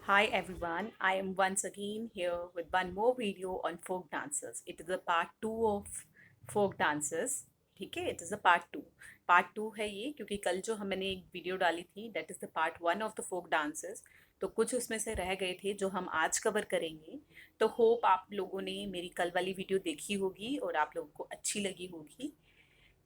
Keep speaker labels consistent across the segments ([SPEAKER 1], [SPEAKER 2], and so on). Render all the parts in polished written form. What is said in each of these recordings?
[SPEAKER 1] Hi everyone, I am once again here with one more video on folk dances. It is a part 2 of folk dances. ठीक है, it is a part two है ये, क्योंकि कल जो हमने एक वीडियो डाली थी that is the part 1 of the folk dances. तो कुछ उसमें से रह गए थे जो हम आज कवर करेंगे। तो होप आप लोगों ने मेरी कल वाली वीडियो देखी होगी और आप लोगों को अच्छी लगी होगी।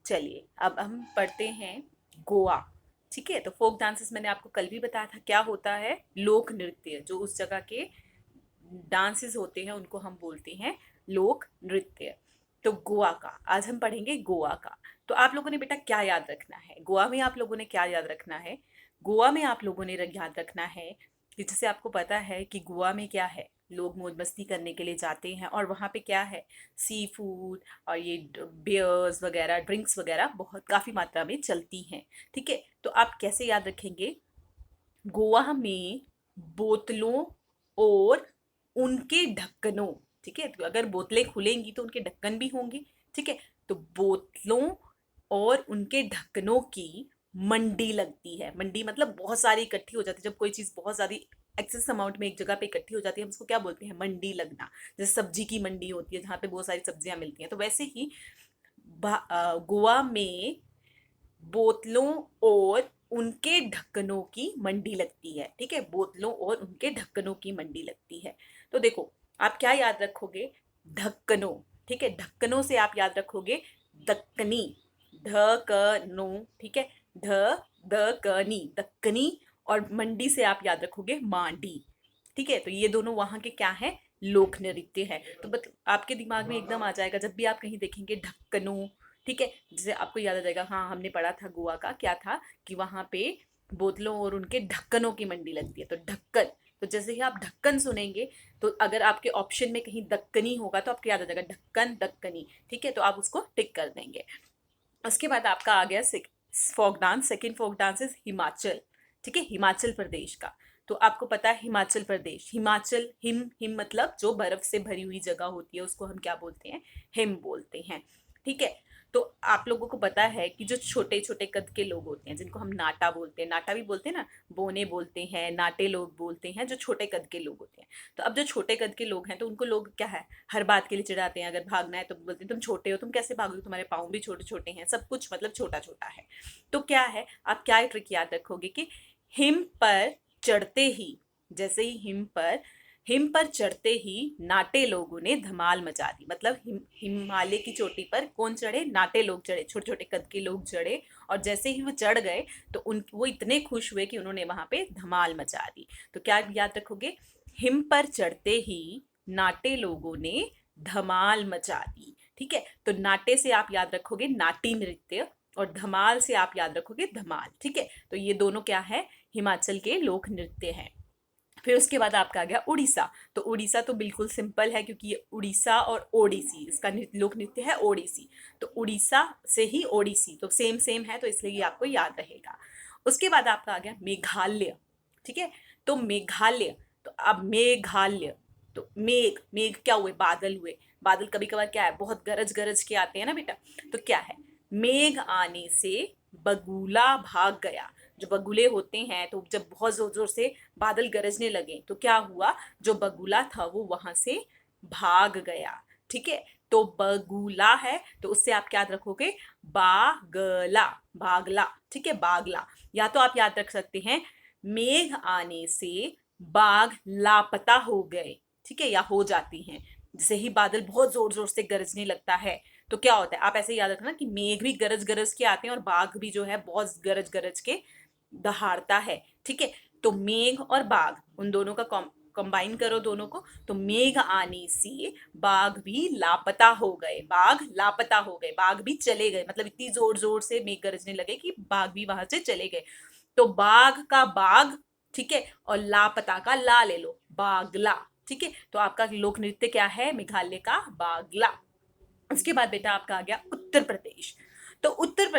[SPEAKER 1] चलिए अब हम पढ़ते हैं गोवा। ठीक है, तो फोक डांसेस मैंने आपको कल भी बताया था क्या होता है। लोक नृत्य, जो उस जगह के डांसेस होते हैं उनको हम बोलते हैं लोक नृत्य। तो गोवा का आज हम पढ़ेंगे गोवा का। तो आप लोगों ने बेटा क्या याद रखना है गोवा में? आप लोगों ने क्या याद रखना है गोवा में? आप लोगों ने याद रखना है कि जैसे आपको पता है कि गोवा में क्या है, लोग मौज मस्ती करने के लिए जाते हैं और वहाँ पे क्या है, सी फूड और ये बियर्स वगैरह, ड्रिंक्स वगैरह बहुत काफ़ी मात्रा में चलती हैं। ठीक है, तो आप कैसे याद रखेंगे? गोवा में बोतलों और उनके ढक्कनों। ठीक है, तो अगर बोतलें खुलेंगी तो उनके ढक्कन भी होंगे। ठीक है, तो बोतलों और उनके ढक्कनों की मंडी लगती है। मंडी मतलब बहुत सारी इकट्ठी हो जाती है। जब कोई चीज़ बहुत सारी एक्सेस अमाउंट में एक जगह पे इकट्ठी हो जाती है हम उसको क्या बोलते हैं? मंडी लगना। जैसे सब्जी की मंडी होती है जहाँ पे बहुत सारी सब्जियां मिलती हैं, तो वैसे ही गोवा में बोतलों और उनके ढक्कनों की मंडी लगती है। ठीक है, बोतलों और उनके ढक्कनों की मंडी लगती है। तो देखो आप क्या याद रखोगे? ढक्कनों। ठीक है, ढक्कनों से आप याद रखोगे दक्कनी, ढकनो। ठीक है, ढ दकनी, दक्कनी। और मंडी से आप याद रखोगे मांडी। ठीक है, तो ये दोनों वहां के क्या है? लोक नृत्य है। तो आपके दिमाग में एकदम आ जाएगा जब भी आप कहीं देखेंगे ढक्कनों। ठीक है, जैसे आपको याद आ जाएगा, हाँ हमने पढ़ा था गोवा का क्या था कि वहां पे बोतलों और उनके ढक्कनों की मंडी लगती है। तो ढक्कन, तो जैसे ही आप ढक्कन सुनेंगे तो अगर आपके ऑप्शन में कहीं दक्कनी होगा तो आपको याद आ जाएगा ढक्कन दक्कनी। ठीक है, तो आप उसको टिक कर देंगे। उसके बाद आपका आ गया folk dance. Second folk dance is Himachal. ठीक है, हिमाचल प्रदेश का। तो आपको पता है हिमाचल प्रदेश, हिमाचल, हिम हिम मतलब जो बर्फ से भरी हुई जगह होती है उसको हम क्या बोलते हैं? हिम बोलते हैं। ठीक है, तो आप लोगों को पता है कि जो छोटे छोटे कद के लोग होते हैं जिनको हम नाटा बोलते हैं, नाटा भी बोलते हैं ना, बोने बोलते हैं, नाटे लोग बोलते हैं, जो छोटे कद के लोग होते हैं। तो अब जो छोटे कद के लोग हैं तो उनको लोग क्या है, हर बात के लिए चिढ़ाते हैं। अगर भागना है तो बोलते हैं तुम छोटे हो, तुम कैसे भागोगे, तुम्हारे पाँव भी छोटे छोटे हैं, सब कुछ मतलब छोटा छोटा है। तो क्या है, आप क्या ट्रिक याद रखोगे कि हिम पर चढ़ते ही, जैसे ही हिम पर चढ़ते ही नाटे लोगों ने धमाल मचा दी। मतलब हिमालय की चोटी पर कौन चढ़े? नाटे लोग चढ़े, छोटे छोटे कद के लोग चढ़े। और जैसे ही वो चढ़ गए तो उन वो इतने खुश हुए कि उन्होंने वहां पे धमाल मचा दी। तो क्या याद रखोगे? हिम पर चढ़ते ही नाटे लोगों ने धमाल मचा दी। ठीक है, तो नाटे से आप याद रखोगे नाटी नृत्य और धमाल से आप याद रखोगे धमाल। ठीक है, तो ये दोनों क्या है? हिमाचल के लोक नृत्य हैं। फिर उसके बाद आपका आ गया उड़ीसा। तो उड़ीसा तो बिल्कुल सिंपल है क्योंकि ये उड़ीसा और ओडिसी, इसका लोक नृत्य है ओडिसी। तो उड़ीसा से ही ओडिसी, तो सेम सेम है, तो इसलिए ये आपको याद रहेगा। उसके बाद आपका आ गया मेघालय। ठीक है, तो मेघालय, तो अब मेघालय, तो मेघ, मेघ क्या हुए? बादल हुए। बादल कभी कभार क्या है, बहुत गरज गरज के आते हैं ना बेटा। तो क्या है, मेघ आने से बगुला भाग गया। जो बगुले होते हैं तो जब बहुत जोर जोर से बादल गरजने लगे तो क्या हुआ, जो बगुला था वो वहां से भाग गया। ठीक है, तो बगुला है तो उससे आप क्या याद रखोगे? बागला, बागला। ठीक है, बागला। या तो आप याद रख सकते हैं मेघ आने से बाघ लापता हो गए। ठीक है, या हो जाती हैं। जैसे ही बादल बहुत जोर जोर से गरजने लगता है तो क्या होता है, आप ऐसे याद रखना कि मेघ भी गरज गरज के आते हैं और बाघ भी जो है बहुत गरज गरज के दहाड़ता है। ठीक है, तो मेघ और बाघ उन दोनों का कंबाइन करो दोनों को, तो मेघ आने से बाघ भी लापता हो गए। बाघ लापता हो गए, बाघ भी चले गए, मतलब इतनी जोर जोर से मेघ गरजने लगे कि बाघ भी वहां से चले गए। तो बाघ का बाघ, ठीक है, और लापता का ला ले लो, बागला। ठीक है, तो आपका लोक नृत्य क्या है? मेघालय का बागला। उसके बाद बेटा आपका आ गया उत्तर प्रदेश। तो उत्तर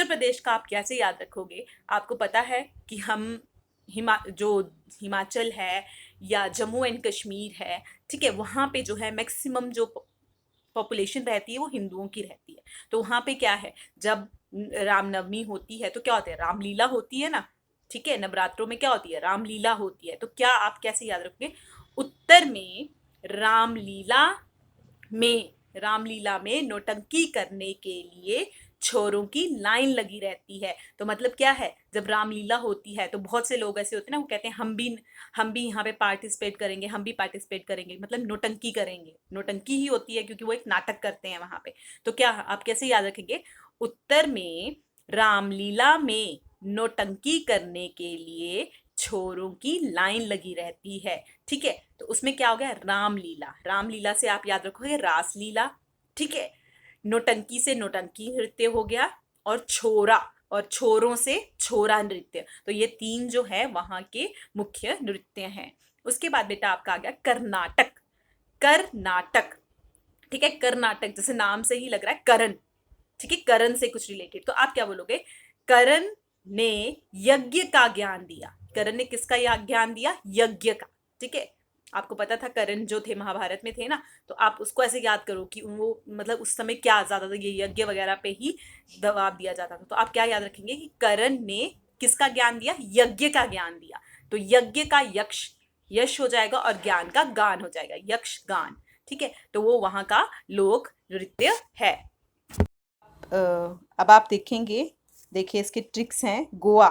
[SPEAKER 1] प्रदेश का आप कैसे याद रखोगे? आपको पता है कि हम जो हिमाचल है या जम्मू एंड कश्मीर है, ठीक है, वहाँ पे जो है मैक्सिमम जो पॉपुलेशन रहती है वो हिंदुओं की रहती है। तो वहाँ पे क्या है, जब रामनवमी होती है तो क्या होता है, रामलीला होती है ना। ठीक है, नवरात्रों में क्या होती है, रामलीला होती है। तो क्या आप कैसे याद रखोगे, उत्तर में रामलीला में, रामलीला में नौटंकी करने के लिए छोरों की लाइन लगी रहती है। तो मतलब क्या है, जब रामलीला होती है तो बहुत से लोग ऐसे होते हैं ना, वो कहते हैं हम भी यहाँ पे पार्टिसिपेट करेंगे, हम भी पार्टिसिपेट करेंगे, मतलब नौटंकी करेंगे। नौटंकी ही होती है क्योंकि वो एक नाटक करते हैं वहां पे। तो क्या आप कैसे याद रखेंगे, उत्तर में रामलीला में नौटंकी करने के लिए छोरों की लाइन लगी रहती है। ठीक है, तो उसमें क्या हो गया, रामलीला। रामलीला से आप याद रखोगे रासलीला। ठीक है, नौटंकी से नौटंकी नृत्य हो गया, और छोरा और छोरों से छोरा नृत्य। तो ये तीन जो है वहां के मुख्य नृत्य हैं। उसके बाद बेटा आपका आ गया कर्नाटक। कर्नाटक, ठीक है, कर्नाटक जैसे नाम से ही लग रहा है करण, ठीक है, करण से कुछ रिलेटेड। तो आप क्या बोलोगे, करण ने यज्ञ का ज्ञान दिया। करण ने किसका ज्ञान दिया, यज्ञ का। ठीक है, आपको पता था करण जो थे महाभारत में थे ना, तो आप उसको ऐसे याद करो कि वो मतलब उस समय क्या ज्यादा था, ये यज्ञ वगैरह पे ही दबाव दिया जाता था। तो आप क्या याद रखेंगे कि करण ने किसका ज्ञान दिया, यज्ञ का ज्ञान दिया। तो यज्ञ का यक्ष, यश हो जाएगा, और ज्ञान का गान हो जाएगा, यक्ष गान। ठीक है, तो वो वहां का लोक नृत्य है। अब आप देखेंगे, देखिए इसके ट्रिक्स हैं। गोवा,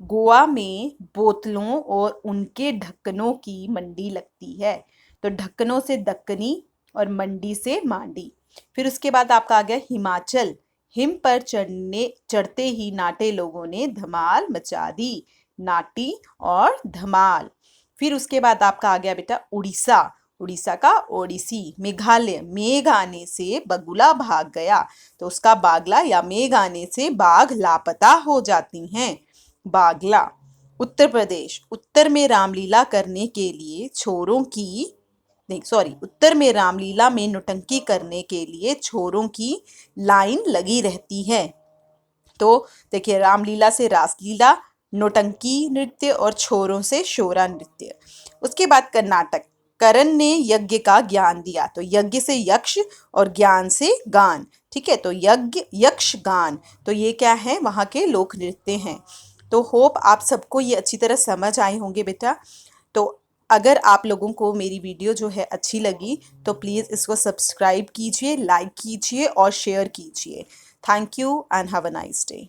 [SPEAKER 1] गोवा में बोतलों और उनके ढक्कनों की मंडी लगती है। तो ढक्कनों से दक्कनी और मंडी से मांडी। फिर उसके बाद आपका आ गया हिमाचल। हिम पर चढ़ते ही नाटे लोगों ने धमाल मचा दी। नाटी और धमाल। फिर उसके बाद आपका आ गया बेटा उड़ीसा। उड़ीसा का ओडिसी। मेघालय, मेघ आने से बगुला भाग गया। तो उसका बागला या मेघ आने से बाघ लापता हो जाती हैं। बागला। उत्तर प्रदेश, उत्तर में रामलीला करने के लिए छोरों की, नहीं सॉरी, उत्तर में रामलीला में नौटंकी करने के लिए छोरों की लाइन लगी रहती है। तो देखिए, रामलीला से रासलीला, नौटंकी नृत्य, और छोरों से शोरा नृत्य। उसके बाद कर्नाटक। करण ने यज्ञ का ज्ञान दिया। तो यज्ञ से यक्ष और ज्ञान से गान। ठीक है, तो यज्ञ यक्ष गान, तो ये क्या है, वहाँ के लोक नृत्य हैं। तो होप आप सबको ये अच्छी तरह समझ आए होंगे बेटा। तो अगर आप लोगों को मेरी वीडियो जो है अच्छी लगी तो प्लीज़ इसको सब्सक्राइब कीजिए, लाइक कीजिए और शेयर कीजिए। Thank you and have a nice day.